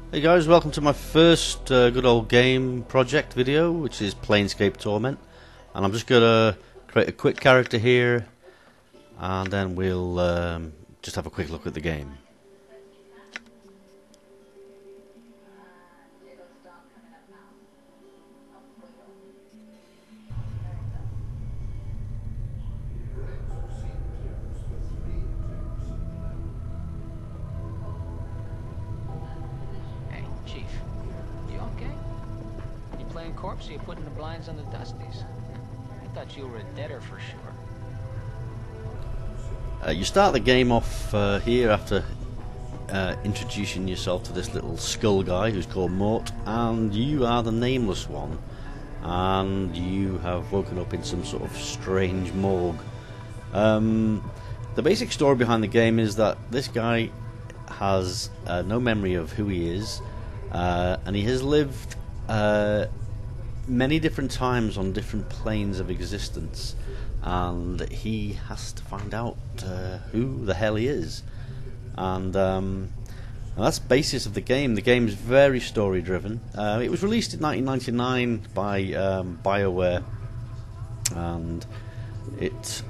Hey guys, welcome to my first good old game project video, which is Planescape Torment. And I'm just going to create a quick character here, and then we'll just have a quick look at the game. Corpse, you're putting the blinds on the dusties. I thought you were a deader for sure. You start the game off here after introducing yourself to this little skull guy who's called Mort, and you are the nameless one, and you have woken up in some sort of strange morgue. The basic story behind the game is that this guy has no memory of who he is, and he has lived many different times on different planes of existence, and he has to find out who the hell he is, and that's the basis of the game. The game is very story driven. It was released in 1999 by BioWare, and it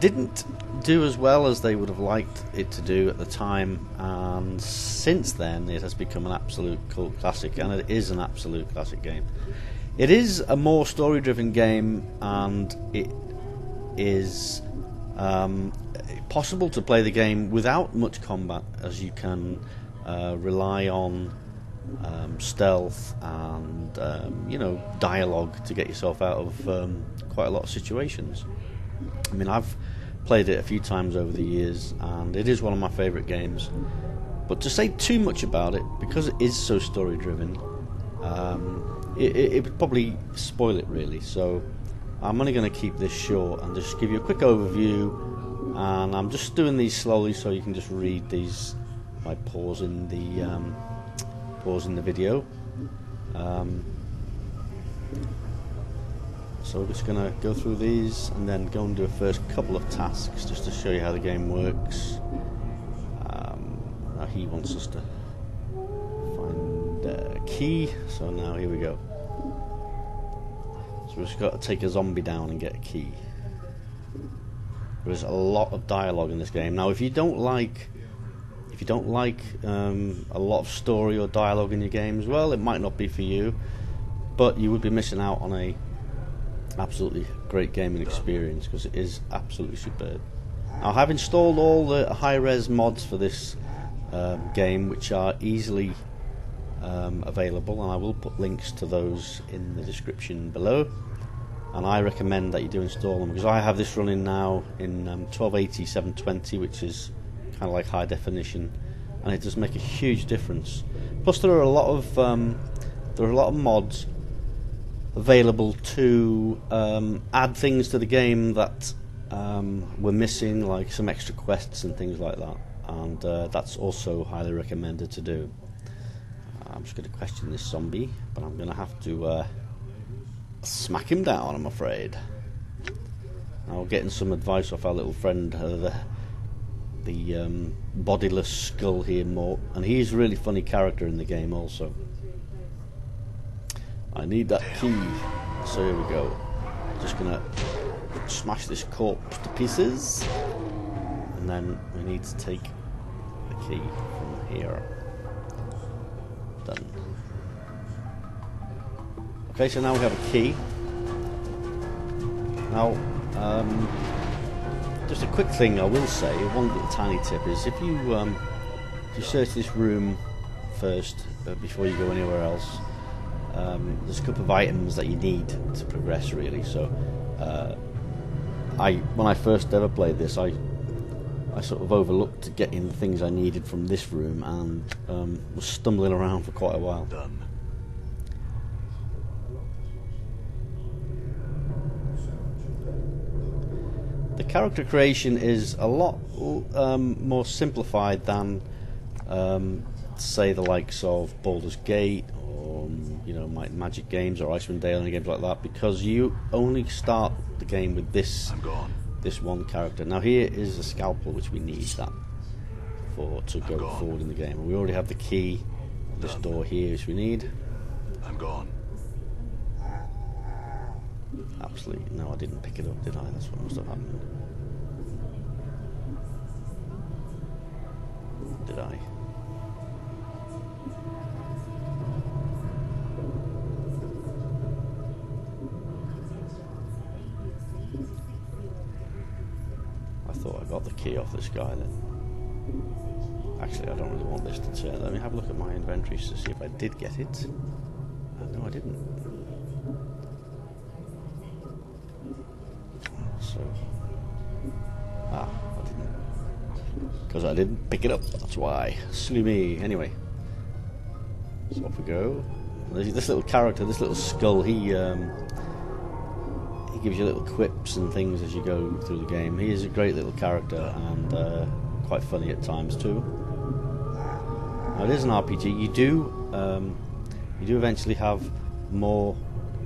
didn't do as well as they would have liked it to do at the time, and since then it has become an absolute cult classic, and it is an absolute classic game. It is a more story-driven game, and it is possible to play the game without much combat, as you can rely on stealth and dialogue to get yourself out of quite a lot of situations. I mean, I've played it a few times over the years, and it is one of my favourite games. But to say too much about it, because it is so story-driven, it would probably spoil it, really. So I'm only going to keep this short and just give you a quick overview, and I'm just doing these slowly so you can just read these by pausing the video. So we're just going to go through these and then go and do a first couple of tasks just to show you how the game works. Now he wants us to find a key, so now here we go. So we've just got to take a zombie down and get a key. There's a lot of dialogue in this game. Now if you don't like a lot of story or dialogue in your games, well, it might not be for you, but you would be missing out on a absolutely great gaming experience, because it is absolutely superb. Now, I have installed all the high-res mods for this game, which are easily available, and I will put links to those in the description below, and I recommend that you do install them, because I have this running now in 1280 720, which is kind of like high definition, and it does make a huge difference. Plus there are a lot of mods available to add things to the game that were missing, like some extra quests and things like that, and that's also highly recommended to do. I'm just going to question this zombie, but I'm going to have to smack him down, I'm afraid. Now, getting some advice off our little friend, the bodiless skull here, Mort, and he's a really funny character in the game also. I need that key, so here we go. Just gonna smash this corpse to pieces, and then we need to take the key from here. Done. Okay, so now we have a key. Now, just a quick thing I will say, one little tiny tip is if you search this room first before you go anywhere else, there's a couple of items that you need to progress, really. So when I first ever played this, I sort of overlooked getting the things I needed from this room, and was stumbling around for quite a while. Done. The character creation is a lot more simplified than say the likes of Baldur's Gate, or Magic games, or Icewind Dale and games like that, because you only start the game with this one character. Now here is a scalpel, which we need that to go forward in the game, and we already have the key This door here is we need. I'm gone. Absolutely. No, I didn't pick it up, did I? That's what must have happened. Did I? I thought I got the key off this guy then. Actually, I don't really want this to turn. Let me have a look at my inventories to see if I did get it. No, I didn't. So, I didn't. Because I didn't pick it up, that's why. Silly me. Anyway. So off we go. There's this little character, this little skull, he gives you little quips and things as you go through the game. He is a great little character and quite funny at times too. Now it is an RPG. You do eventually have more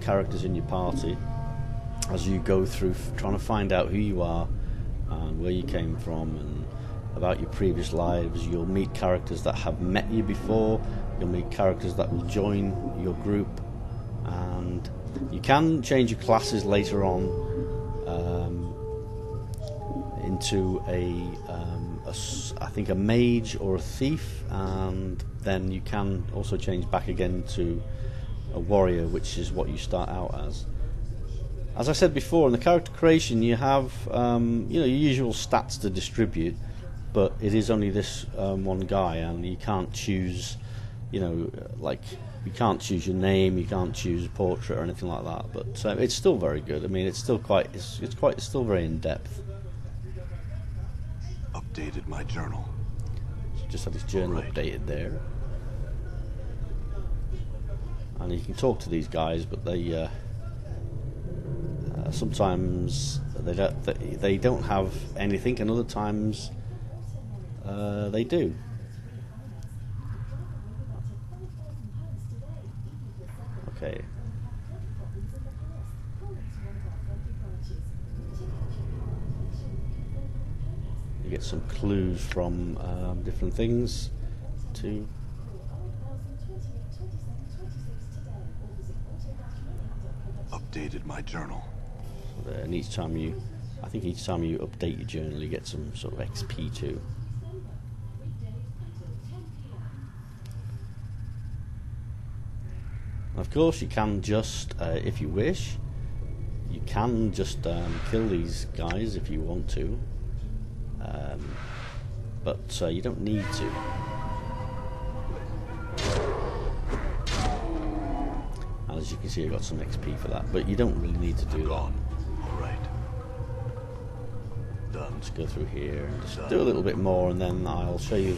characters in your party as you go through trying to find out who you are and where you came from and about your previous lives. You'll meet characters that have met you before. You'll meet characters that will join your group, and you can change your classes later on into I think a mage or a thief, and then you can also change back again to a warrior, which is what you start out as. As I said before, in the character creation you have your usual stats to distribute, but it is only this one guy, and you can't choose, like you can't choose your name, you can't choose a portrait or anything like that. But it's still very good. I mean, it's still it's still very in depth. Updated my journal. So just had his journal updated there, and you can talk to these guys, but they sometimes they don't have anything, and other times they do. Okay. You get some clues from different things to. Updated my journal. And each time you update your journal, you get some sort of XP too. Of course, you can just, if you wish, you can just kill these guys if you want to, but you don't need to. And as you can see, I got some XP for that, but you don't really need to do that. All right. Done. Let's go through here and just do a little bit more, and then I'll show you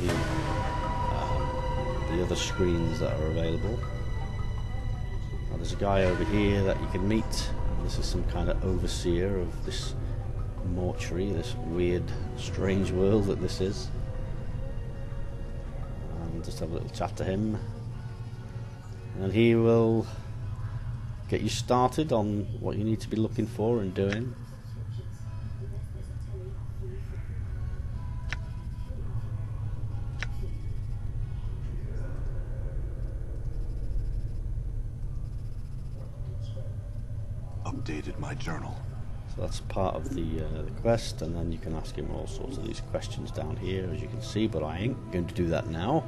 the other screens that are available. There's a guy over here that you can meet, and this is some kind of overseer of this mortuary, this weird, strange world that this is. And just have a little chat to him, and he will get you started on what you need to be looking for and doing. Updated my journal. So that's part of the quest, and then you can ask him all sorts of these questions down here, as you can see, but I ain't going to do that now.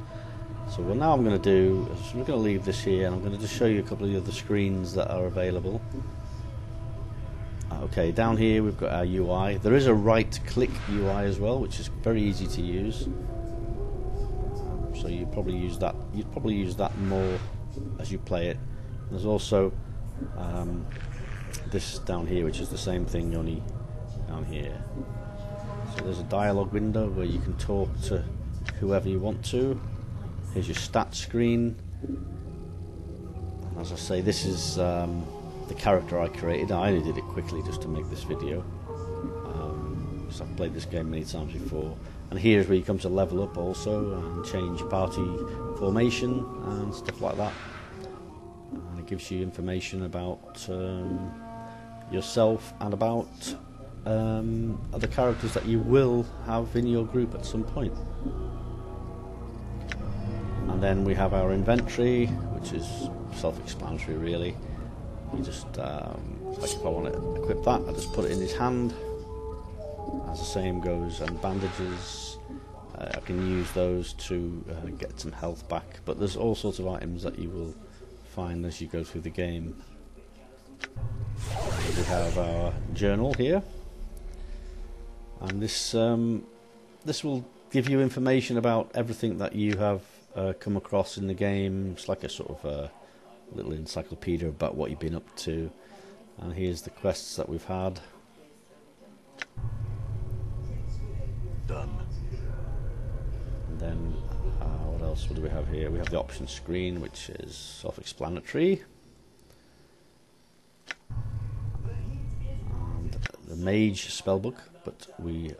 So what now I'm going to do is I'm going to leave this here, and I'm going to just show you a couple of the other screens that are available. Okay, down here we've got our UI. There is a right-click UI as well, which is very easy to use. So you probably use that. You'd probably use that more as you play it. There's also this down here, which is the same thing, only down here. So there's a dialogue window where you can talk to whoever you want to. Here's your stats screen. And as I say, this is the character I created. I only did it quickly just to make this video, because I've played this game many times before. And here's where you come to level up also and change party formation and stuff like that. And it gives you information about yourself and about other characters that you will have in your group at some point. And then we have our inventory, which is self-explanatory really. You just, like if I want to equip that, I just put it in his hand. As the same goes, and bandages, I can use those to get some health back. But there's all sorts of items that you will find as you go through the game. We have our journal here, and this will give you information about everything that you have come across in the game. It's like a sort of little encyclopedia about what you've been up to. And here's the quests that we've had. Done. And then what else? What do we have here? We have the options screen, which is self-explanatory. And the mage spellbook, but we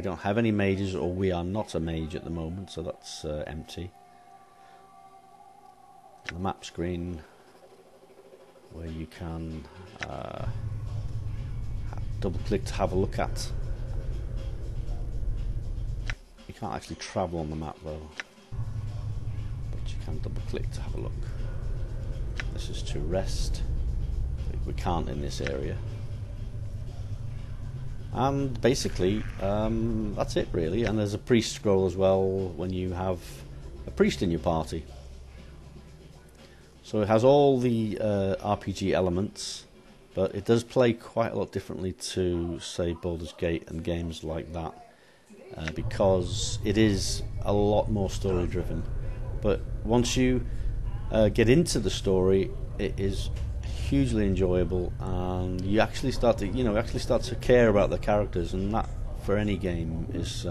don't have any mages, or we are not a mage at the moment, so that's empty. The map screen, where you can double click to have a look at. You can't actually travel on the map though, but you can double click to have a look. This is to rest. We can't in this area. And basically that's it really. And there's a priest scroll as well when you have a priest in your party. So it has all the RPG elements, but it does play quite a lot differently to, say, Baldur's Gate and games like that, because it is a lot more story driven. But once you get into the story, it is hugely enjoyable, and you actually start to care about the characters, and that for any game is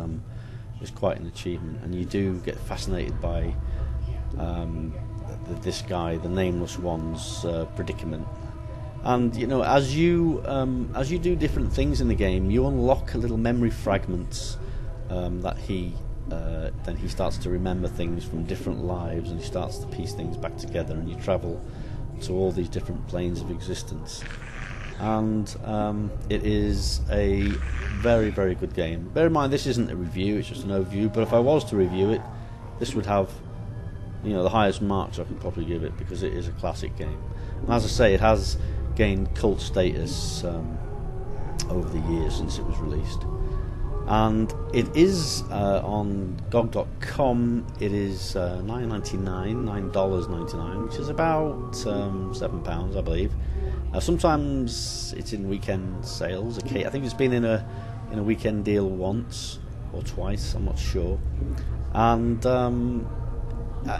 quite an achievement. And you do get fascinated by this guy, the Nameless One's predicament. And as you do different things in the game, you unlock little memory fragments that then he starts to remember things from different lives, and he starts to piece things back together, and you travel to all these different planes of existence. And it is a very, very good game. Bear in mind, this isn't a review, it's just an overview, but if I was to review it, this would have the highest marks I could probably give it, because it is a classic game. And as I say, it has gained cult status over the years since it was released. And it is on g.o.g.com. It is $9.99, which is about £7, I believe. Sometimes it's in weekend sales. Okay, I think it's been in a weekend deal once or twice, I'm not sure. And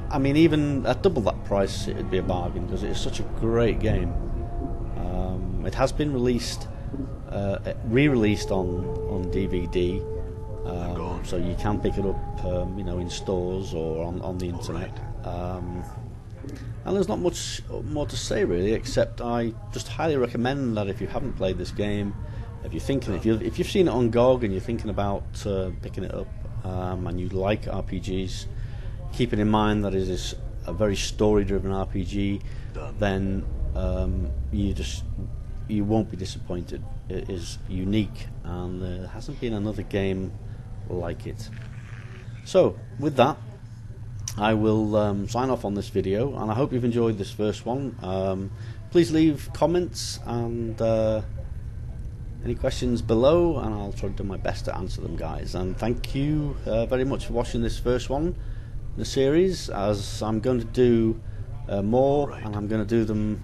I mean, even at double that price, it'd be a bargain, because it is such a great game. It has been released, re-released on DVD, so you can pick it up, in stores or on the internet. And there's not much more to say really, except I just highly recommend that if you haven't played this game, if you've seen it on GOG and you're thinking about picking it up, and you like RPGs, keeping in mind that it is a very story-driven RPG, then you won't be disappointed. It is unique, and there hasn't been another game like it. So, with that, I will sign off on this video, and I hope you've enjoyed this first one. Please leave comments and any questions below, and I'll try to do my best to answer them, guys. And thank you very much for watching this first one in the series, as I'm going to do more, and I'm going to do them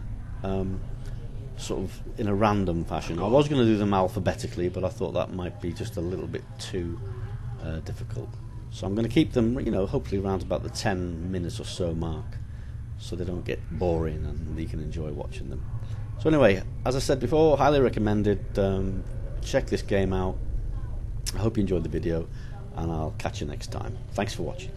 sort of in a random fashion. I was going to do them alphabetically, but I thought that might be just a little bit too difficult. So I'm going to keep them, hopefully around about the 10 minutes or so mark, so they don't get boring and you can enjoy watching them. So anyway, as I said before, highly recommended. Check this game out. I hope you enjoyed the video, and I'll catch you next time. Thanks for watching.